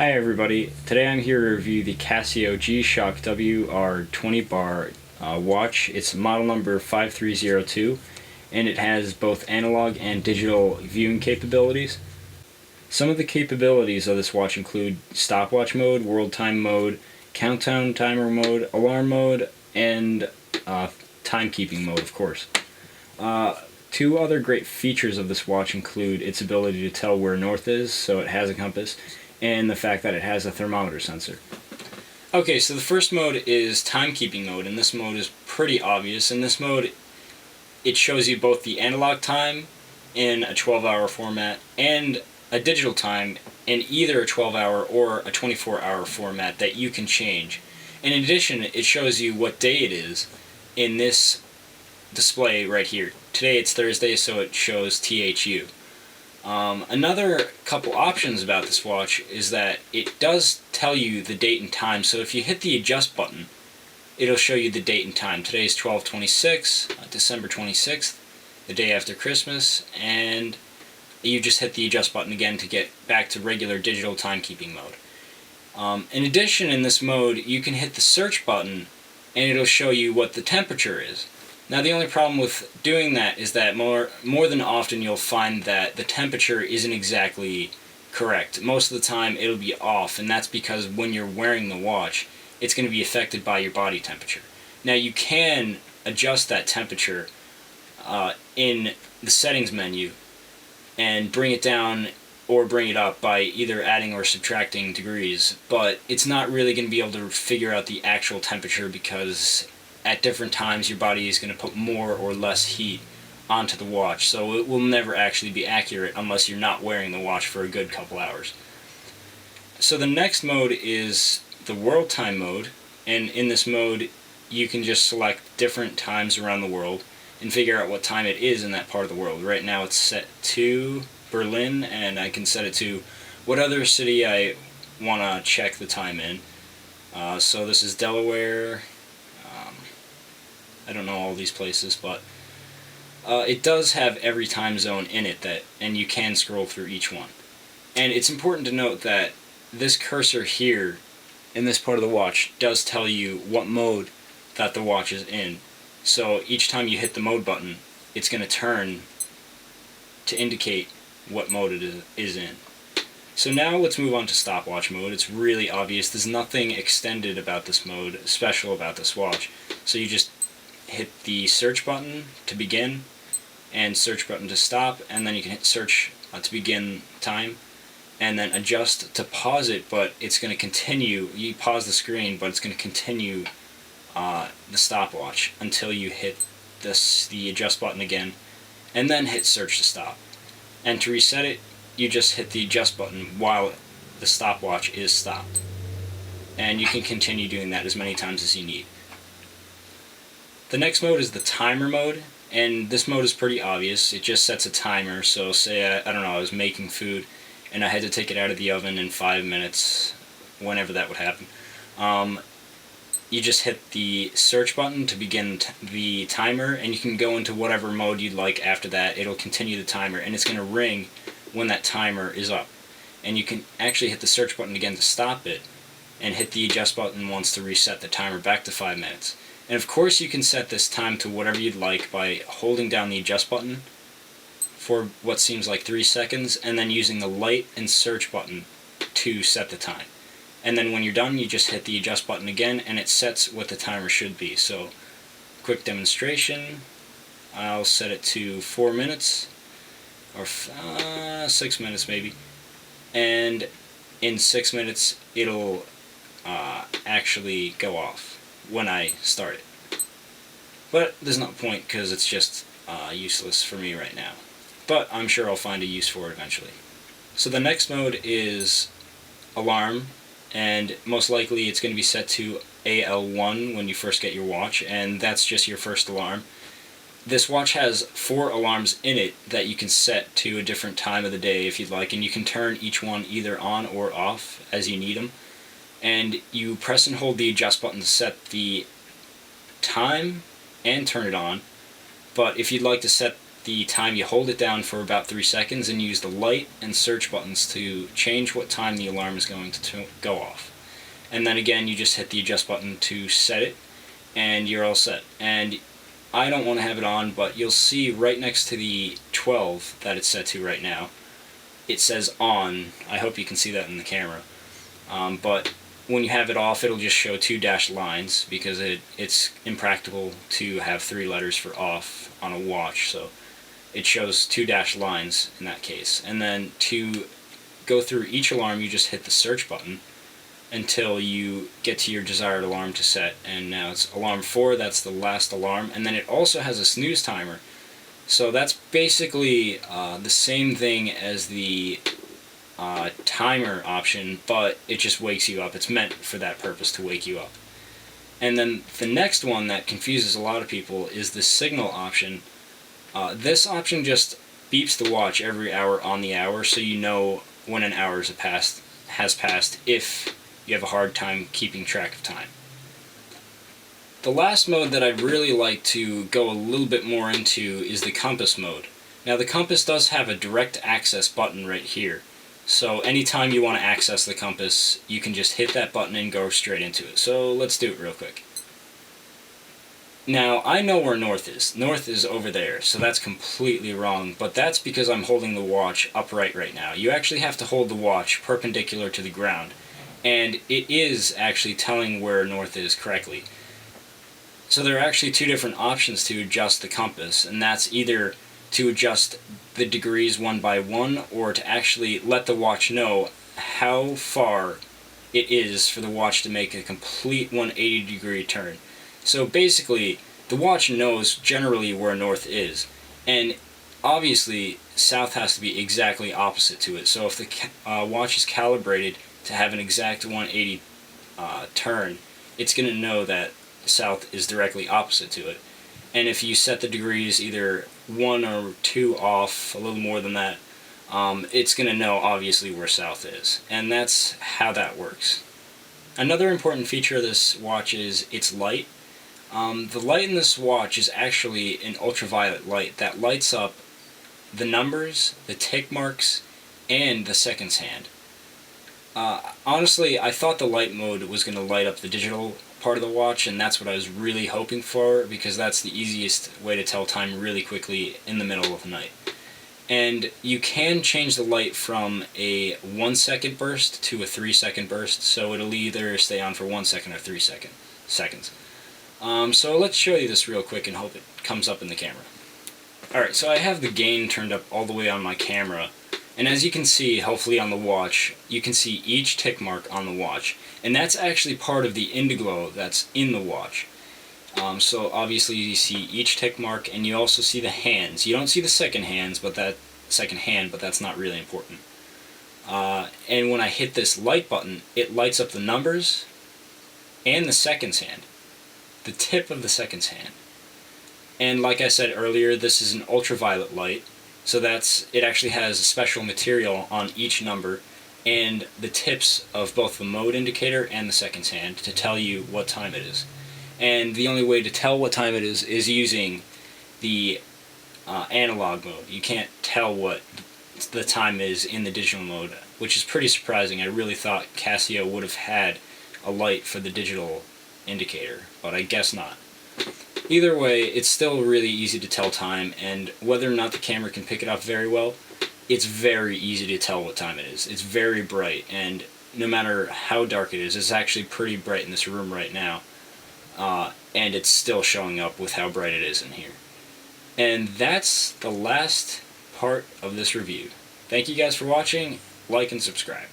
Hi everybody, today I'm here to review the Casio G-Shock WR20 bar watch. It's model number 5302 and it has both analog and digital viewing capabilities. Some of the capabilities of this watch include stopwatch mode, world time mode, countdown timer mode, alarm mode, and timekeeping mode, of course. Two other great features of this watch include its ability to tell where north is, so it has a compass, and the fact that it has a thermometer sensor. Okay, so the first mode is timekeeping mode, and this mode is pretty obvious. In this mode, it shows you both the analog time in a 12-hour format and a digital time in either a 12-hour or a 24-hour format that you can change. And in addition, it shows you what day it is in this display right here. Today it's Thursday, so it shows THU. Another couple options about this watch is that it does tell you the date and time. So if you hit the adjust button, it'll show you the date and time. Today is 12/26, December 26th, the day after Christmas, and you just hit the adjust button again to get back to regular digital timekeeping mode. In addition, in this mode, you can hit the search button and it'll show you what the temperature is. Now the only problem with doing that is that more than often you'll find that the temperature isn't exactly correct. Most of the time it'll be off, and that's because when you're wearing the watch, it's going to be affected by your body temperature. Now you can adjust that temperature in the settings menu and bring it down or bring it up by either adding or subtracting degrees, but it's not really going to be able to figure out the actual temperature because at different times your body is going to put more or less heat onto the watch, so it will never actually be accurate unless you're not wearing the watch for a good couple hours. So the next mode is the world time mode, and in this mode you can just select different times around the world and figure out what time it is in that part of the world. Right now it's set to Berlin, and I can set it to what other city I want to check the time in. So this is Delaware. I don't know all these places, but it does have every time zone in it, and you can scroll through each one. And it's important to note that this cursor here in this part of the watch does tell you what mode that the watch is in. So each time you hit the mode button, it's going to turn to indicate what mode it is in. So now let's move on to stopwatch mode. It's really obvious. There's nothing extended about this mode, special about this watch. So you just hit the search button to begin and search button to stop, and then you can hit search to begin time, and then adjust to pause it, but it's going to continue. You pause the screen, but it's going to continue the stopwatch until you hit the adjust button again, and then hit search to stop. And to reset it, you just hit the adjust button while the stopwatch is stopped, and you can continue doing that as many times as you need. The next mode is the timer mode, and this mode is pretty obvious. It just sets a timer. So say I don't know, I was making food and I had to take it out of the oven in 5 minutes, whenever that would happen. You just hit the search button to begin the timer, and you can go into whatever mode you'd like after that. It'll continue the timer, and it's going to ring when that timer is up. And you can actually hit the search button again to stop it, and hit the adjust button once to reset the timer back to 5 minutes. And of course you can set this time to whatever you'd like by holding down the adjust button for what seems like 3 seconds, and then using the light and search button to set the time. And then when you're done, you just hit the adjust button again, and it sets what the timer should be. So, quick demonstration, I'll set it to 4 minutes, or 6 minutes maybe, and in 6 minutes it'll actually go off when I start it. But there's no point because it's just useless for me right now. But I'm sure I'll find a use for it eventually. So the next mode is alarm, and most likely it's going to be set to AL1 when you first get your watch, and that's just your first alarm. This watch has 4 alarms in it that you can set to a different time of the day if you'd like, and you can turn each one either on or off as you need them. And you press and hold the adjust button to set the time and turn it on, but if you'd like to set the time, you hold it down for about 3 seconds and use the light and search buttons to change what time the alarm is going to go off. And then again, you just hit the adjust button to set it, and you're all set. And I don't want to have it on, but you'll see right next to the 12 that it's set to right now, it says on. I hope you can see that in the camera. But when you have it off, it'll just show 2 dashed lines, because it's impractical to have 3 letters for off on a watch, so it shows 2 dashed lines in that case. And then to go through each alarm, you just hit the search button until you get to your desired alarm to set. And now it's alarm 4, that's the last alarm, and then it also has a snooze timer. So that's basically the same thing as the timer option, but it just wakes you up. It's meant for that purpose, to wake you up. And then the next one that confuses a lot of people is the signal option. This option just beeps the watch every hour on the hour, so you know when an hour has passed if you have a hard time keeping track of time. The last mode that I'd really like to go a little bit more into is the compass mode. Now, the compass does have a direct access button right here, so anytime you want to access the compass, you can just hit that button and go straight into it. So let's do it real quick. Now, I know where north is. North is over there, so that's completely wrong, but that's because I'm holding the watch upright right now. You actually have to hold the watch perpendicular to the ground, and it is actually telling where north is correctly. So there are actually 2 different options to adjust the compass, and that's either to adjust the degrees 1 by 1, or to actually let the watch know how far it is for the watch to make a complete 180-degree turn. So basically, the watch knows generally where north is, and obviously south has to be exactly opposite to it. So if the watch is calibrated to have an exact 180 turn, it's going to know that south is directly opposite to it. And if you set the degrees either 1 or 2 off, a little more than that, it's going to know obviously where south is. And that's how that works. Another important feature of this watch is its light. The light in this watch is actually an ultraviolet light that lights up the numbers, the tick marks, and the seconds hand. Honestly, I thought the light mode was going to light up the digital part of the watch, and that's what I was really hoping for, because that's the easiest way to tell time really quickly in the middle of the night. And you can change the light from a 1-second burst to a 3-second burst, so it'll either stay on for 1 second or 3 seconds. So let's show you this real quick and hope it comes up in the camera. Alright, so I have the gain turned up all the way on my camera, and as you can see, hopefully on the watch, you can see each tick mark on the watch, and that's actually part of the indiglo that's in the watch. So obviously you see each tick mark, and you also see the hands. You don't see the second hand, but that's not really important. And when I hit this light button, it lights up the numbers and the seconds hand, the tip of the seconds hand. And like I said earlier, this is an ultraviolet light, so it actually has a special material on each number and the tips of both the mode indicator and the seconds hand to tell you what time it is. And the only way to tell what time it is using the analog mode. You can't tell what the time is in the digital mode, which is pretty surprising. I really thought Casio would have had a light for the digital indicator, but I guess not. Either way, it's still really easy to tell time, and whether or not the camera can pick it up very well, it's very easy to tell what time it is. It's very bright, and no matter how dark it is, it's actually pretty bright in this room right now, and it's still showing up with how bright it is in here. And that's the last part of this review. Thank you guys for watching. Like and subscribe.